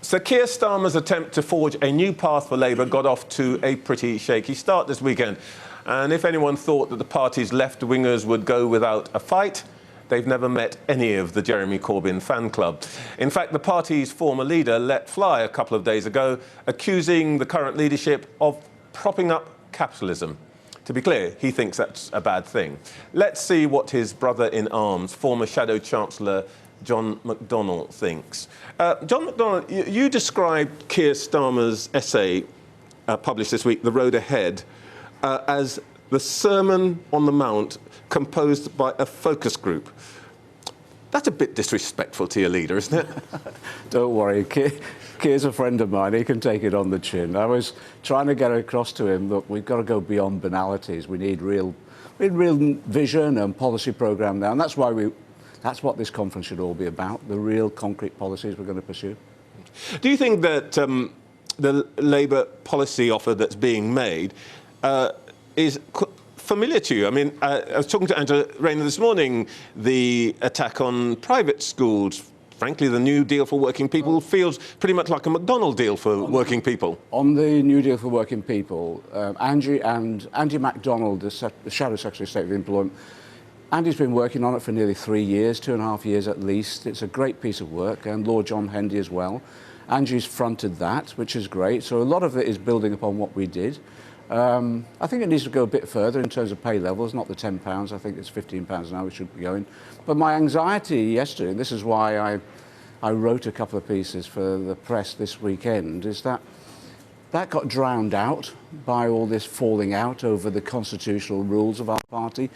So Keir Starmer's attempt to forge a new path for Labour got off to a pretty shaky start this weekend. And if anyone thought that the party's left-wingers would go without a fight, they've never met any of the Jeremy Corbyn fan club. In fact, the party's former leader let fly a couple of days ago, accusing the current leadership of propping up capitalism. To be clear, he thinks that's a bad thing. Let's see what his brother-in-arms, former Shadow Chancellor John McDonnell, thinks. John McDonnell, you described Keir Starmer's essay published this week, The Road Ahead, as the Sermon on the Mount composed by a focus group. That's a bit disrespectful to your leader, isn't it? Don't worry, Keir's a friend of mine. He can take it on the chin. I was trying to get across to him, look, we've got to go beyond banalities. We need real vision and policy programme now, and that's what this conference should all be about, the real concrete policies we're going to pursue. Do you think that the Labour policy offer that's being made is familiar to you? I mean, I was talking to Angela Rayner this morning. The attack on private schools, frankly, the New Deal for Working People feels pretty much like a McDonnell deal for working people. On the New Deal for Working People, Andy McDonnell, the Shadow Secretary of State for Employment, Andy's been working on it for nearly 3 years, 2.5 years at least. It's a great piece of work, and Lord John Hendy as well. Angie's fronted that, which is great. So a lot of it is building upon what we did. I think it needs to go a bit further in terms of pay levels, not the £10. I think it's £15 an hour we should be going. But my anxiety yesterday, and this is why I wrote a couple of pieces for the press this weekend, is that got drowned out by all this falling out over the constitutional rules of our party.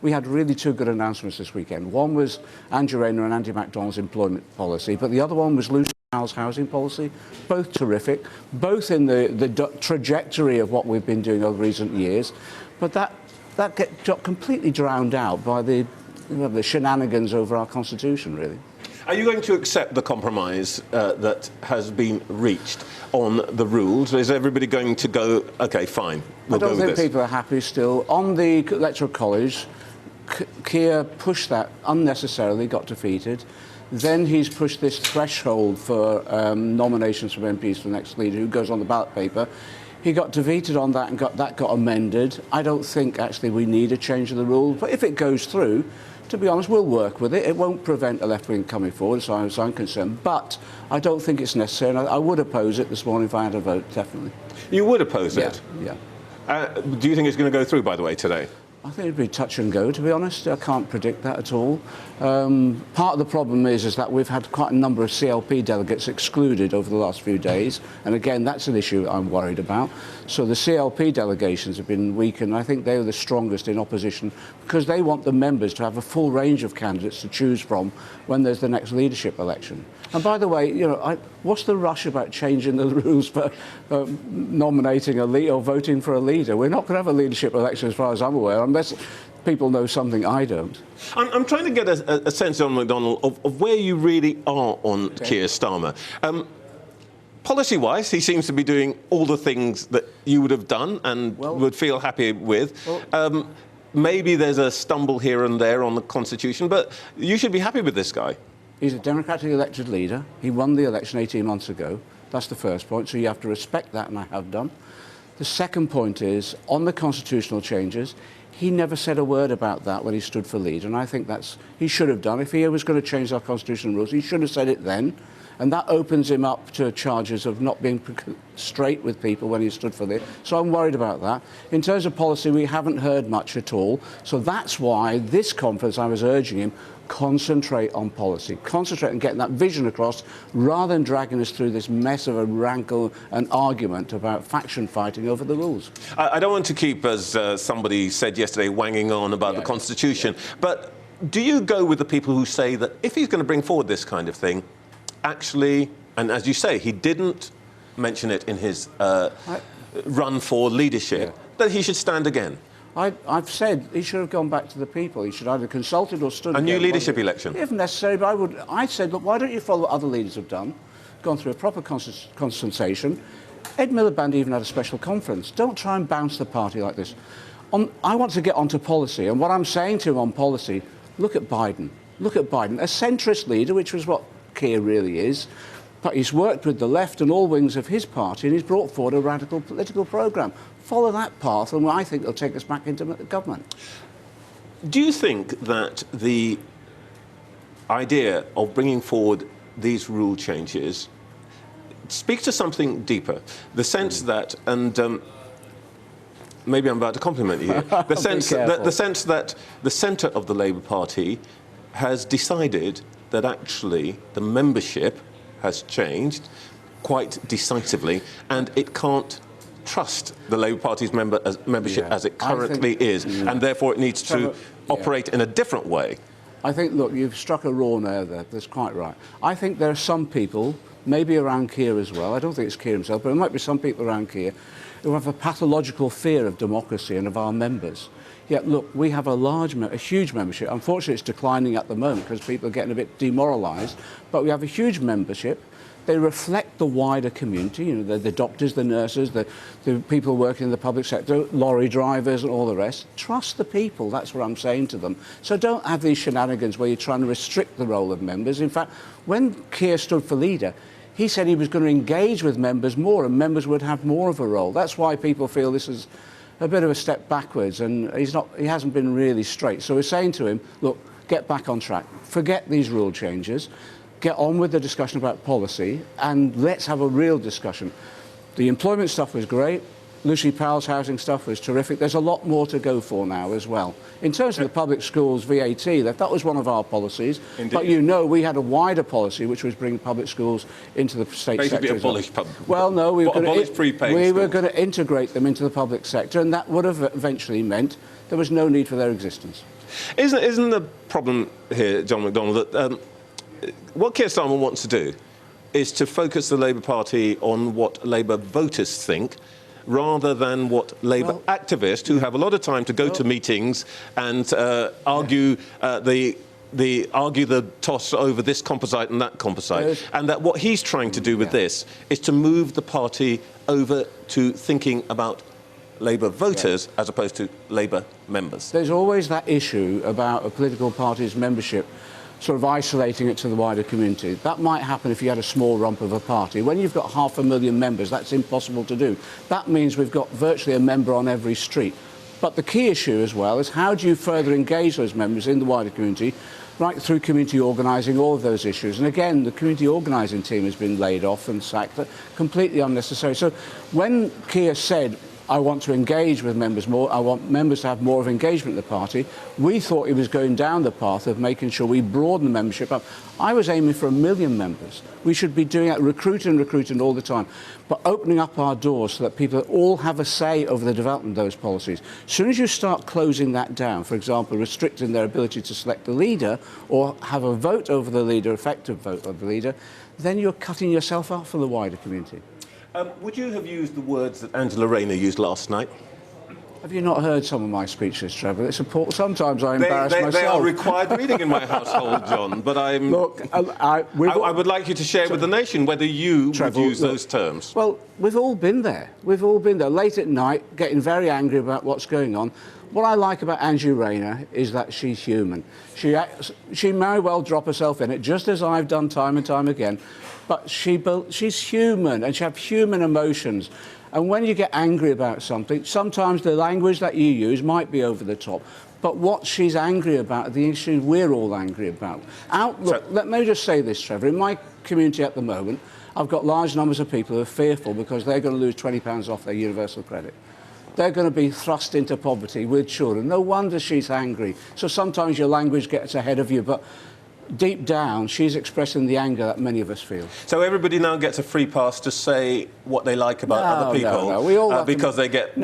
We had really two good announcements this weekend. One was Angela Rayner and Andy McDonnell's employment policy, but the other one was Lucy Howell's housing policy. Both terrific, both in the trajectory of what we've been doing over recent years. But that got completely drowned out by the shenanigans over our constitution, really. Are you going to accept the compromise that has been reached on the rules? Is everybody going to go, OK, fine, we'll go with this? I don't think people are happy still. On the Electoral College, Keir pushed that unnecessarily, got defeated. Then he's pushed this threshold for nominations from MPs for the next leader who goes on the ballot paper. He got defeated on that and that got amended. I don't think actually we need a change of the rules, but if it goes through, to be honest, we'll work with it. It won't prevent a left wing coming forward, as far as I'm concerned, but I don't think it's necessary, and I would oppose it this morning if I had a vote, definitely. You would oppose it? Yeah. Do you think it's going to go through, by the way, today? I think it'd be touch and go, to be honest. I can't predict that at all. Part of the problem is that we've had quite a number of CLP delegates excluded over the last few days, and again, that's an issue I'm worried about. So the CLP delegations have been weakened. I think they're the strongest in opposition because they want the members to have a full range of candidates to choose from when there's the next leadership election. And by the way, you know, what's the rush about changing the rules for nominating a leader or voting for a leader? We're not going to have a leadership election, as far as I'm aware, unless people know something I don't. I'm trying to get a sense, John McDonnell, of where you really are on Keir Starmer. Policy-wise, he seems to be doing all the things that you would have done and would feel happy with. Maybe there's a stumble here and there on the Constitution, but you should be happy with this guy. He's a democratically elected leader. He won the election 18 months ago. That's the first point, so you have to respect that, and I have done. The second point is, on the constitutional changes, he never said a word about that when he stood for leader, and I think he should have done. If he was going to change our constitutional rules, he should have said it then, and that opens him up to charges of not being straight with people when he stood for leader. So I'm worried about that. In terms of policy, we haven't heard much at all, so that's why this conference I was urging him, concentrate on policy, concentrate on getting that vision across rather than dragging us through this mess of a rankle and argument about faction fighting over the rules. I don't want to keep, as somebody said yesterday, wanging on about the Constitution, but do you go with the people who say that if he's going to bring forward this kind of thing, actually, and as you say, he didn't mention it in his run for leadership, that he should stand again? I've said he should have gone back to the people. He should either consulted or stood a new leadership election. If necessary, but I said, look, why don't you follow what other leaders have done, gone through a proper consultation. Ed Miliband even had a special conference. Don't try and bounce the party like this. I want to get onto policy, and what I'm saying to him on policy, look at Biden. Look at Biden, a centrist leader, which was what Keir really is. But he's worked with the left and all wings of his party, and he's brought forward a radical political programme. Follow that path, and I think it'll take us back into government. Do you think that the idea of bringing forward these rule changes speaks to something deeper? The sense that, and maybe I'm about to compliment you here, the sense that the centre of the Labour Party has decided that actually the membership has changed quite decisively, and it can't trust the Labour Party's membership as it currently is, and therefore it needs to operate in a different way. I think, look, you've struck a raw nerve there. That's quite right. I think there are some people, maybe around Keir as well, I don't think it's Keir himself, but there might be some people around Keir who have a pathological fear of democracy and of our members. Yet, look, we have a huge membership. Unfortunately, it's declining at the moment because people are getting a bit demoralised, but we have a huge membership. They reflect the wider community, you know, the doctors, the nurses, the people working in the public sector, lorry drivers and all the rest. Trust the people, that's what I'm saying to them. So don't have these shenanigans where you're trying to restrict the role of members. In fact, when Keir stood for leader, he said he was going to engage with members more and members would have more of a role. That's why people feel this is a bit of a step backwards, and he hasn't been really straight. So we're saying to him, look, get back on track. Forget these rule changes. Get on with the discussion about policy, and let's have a real discussion. The employment stuff was great. Lucy Powell's housing stuff was terrific. There's a lot more to go for now as well. In terms of the public schools VAT, that was one of our policies. Indeed. But you know, we had a wider policy, which was bring public schools into the state sector. Basically abolish public. Well, no, we were going to integrate them into the public sector, and that would have eventually meant there was no need for their existence. Isn't the problem here, John McDonnell, that what Keir Starmer wants to do is to focus the Labour Party on what Labour voters think, rather than what Labour activists, who have a lot of time to go to meetings and argue the toss over this composite and that composite, and that what he's trying to do with this is to move the party over to thinking about Labour voters as opposed to Labour members. There's always that issue about a political party's membership sort of isolating it to the wider community. That might happen if you had a small rump of a party. When you've got 500,000 members, that's impossible to do. That means we've got virtually a member on every street. But the key issue as well is how do you further engage those members in the wider community, right through community organising, all of those issues. And again, the community organising team has been laid off and sacked, completely unnecessary. So when Keir said, I want to engage with members more, I want members to have more of engagement in the party, we thought he was going down the path of making sure we broaden the membership up. I was aiming for 1 million members. We should be doing that, recruiting all the time, but opening up our doors so that people all have a say over the development of those policies. As soon as you start closing that down, for example, restricting their ability to select the leader or have a vote over the leader, effective vote of the leader, then you're cutting yourself off from the wider community. Would you have used the words that Angela Rayner used last night? Have you not heard some of my speeches, Trevor? It's important. Sometimes I embarrass myself. They are required reading in my household, John, but Look, I would like you to share with the nation whether you would use those terms. Well, we've all been there. We've all been there. Late at night, getting very angry about what's going on. What I like about Angela Rayner is that she's human. She may well drop herself in it, just as I've done time and time again, but she's human and she has human emotions. And when you get angry about something, sometimes the language that you use might be over the top. But what she's angry about, the issue we're all angry about. Let me just say this, Trevor. In my community at the moment, I've got large numbers of people who are fearful because they're going to lose £20 off their universal credit. They're going to be thrust into poverty with children. No wonder she's angry. So sometimes your language gets ahead of you, but deep down, she's expressing the anger that many of us feel. So everybody now gets a free pass to say what they like about other people, no. We all because they're a bit,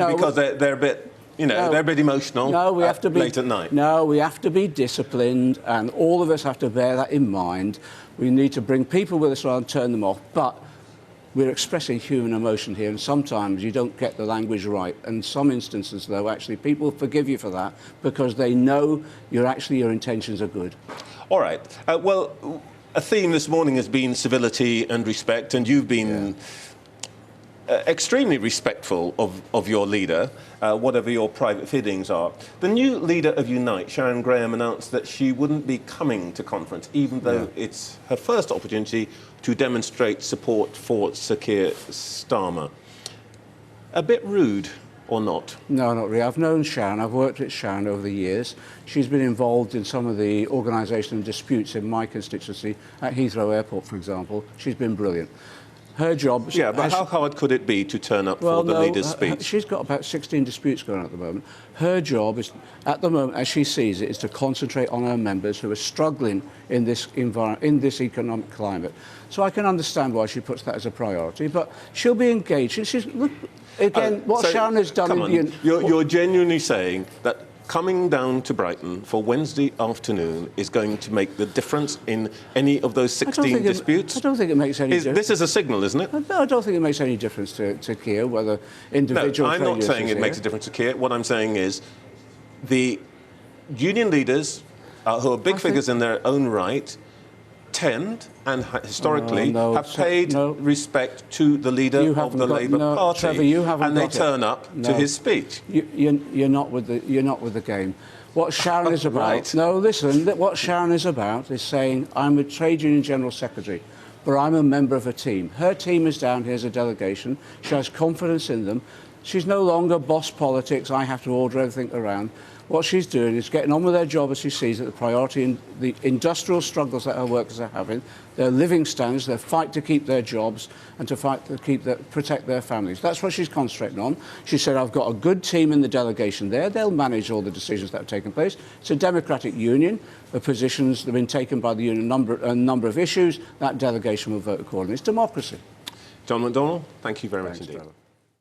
they're a bit emotional. No, we have to be late at night. No, we have to be disciplined, and all of us have to bear that in mind. We need to bring people with us around and turn them off, but we're expressing human emotion here, and sometimes you don't get the language right. And some instances, though, actually, people forgive you for that because they know your intentions are good. All right. Well, a theme this morning has been civility and respect, and you've been extremely respectful of your leader, whatever your private feelings are. The new leader of Unite, Sharon Graham, announced that she wouldn't be coming to conference, even though it's her first opportunity to demonstrate support for Sir Keir Starmer. A bit rude, or not? No, not really. I've known Sharon. I've worked with Sharon over the years. She's been involved in some of the organisation and disputes in my constituency, at Heathrow Airport, for example. She's been brilliant. Her job... Yeah, but how hard could it be to turn up for the leader's speech? She's got about 16 disputes going on at the moment. Her job is, at the moment, as she sees it, is to concentrate on her members who are struggling in this economic climate. So I can understand why she puts that as a priority, but she'll be engaged. She's, look, again, what Sharon has done... You're genuinely saying that coming down to Brighton for Wednesday afternoon is going to make the difference in any of those 16 disputes? I don't think it makes any difference. This is a signal, isn't it? No, I don't think it makes any difference to Keir, whether individual... No, I'm not saying it makes a difference to Keir. What I'm saying is the union leaders, who are big figures in their own right, tend and historically have paid respect to the leader of the Labour Party, Trevor, and they turn up to his speech. You're not with the game. What Sharon is about... Right. No, listen, what Sharon is about is saying, I'm a trade union general secretary, but I'm a member of a team. Her team is down here as a delegation. She has confidence in them. She's no longer boss politics, I have to order everything around. What she's doing is getting on with their job as she sees it, the priority in the industrial struggles that her workers are having, their living standards, their fight to keep their jobs and to fight to protect their families. That's what she's concentrating on. She said, I've got a good team in the delegation there. They'll manage all the decisions that have taken place. It's a democratic union. The positions that have been taken by the union, a number of issues, that delegation will vote accordingly. It's democracy. John McDonnell, thank you very much indeed.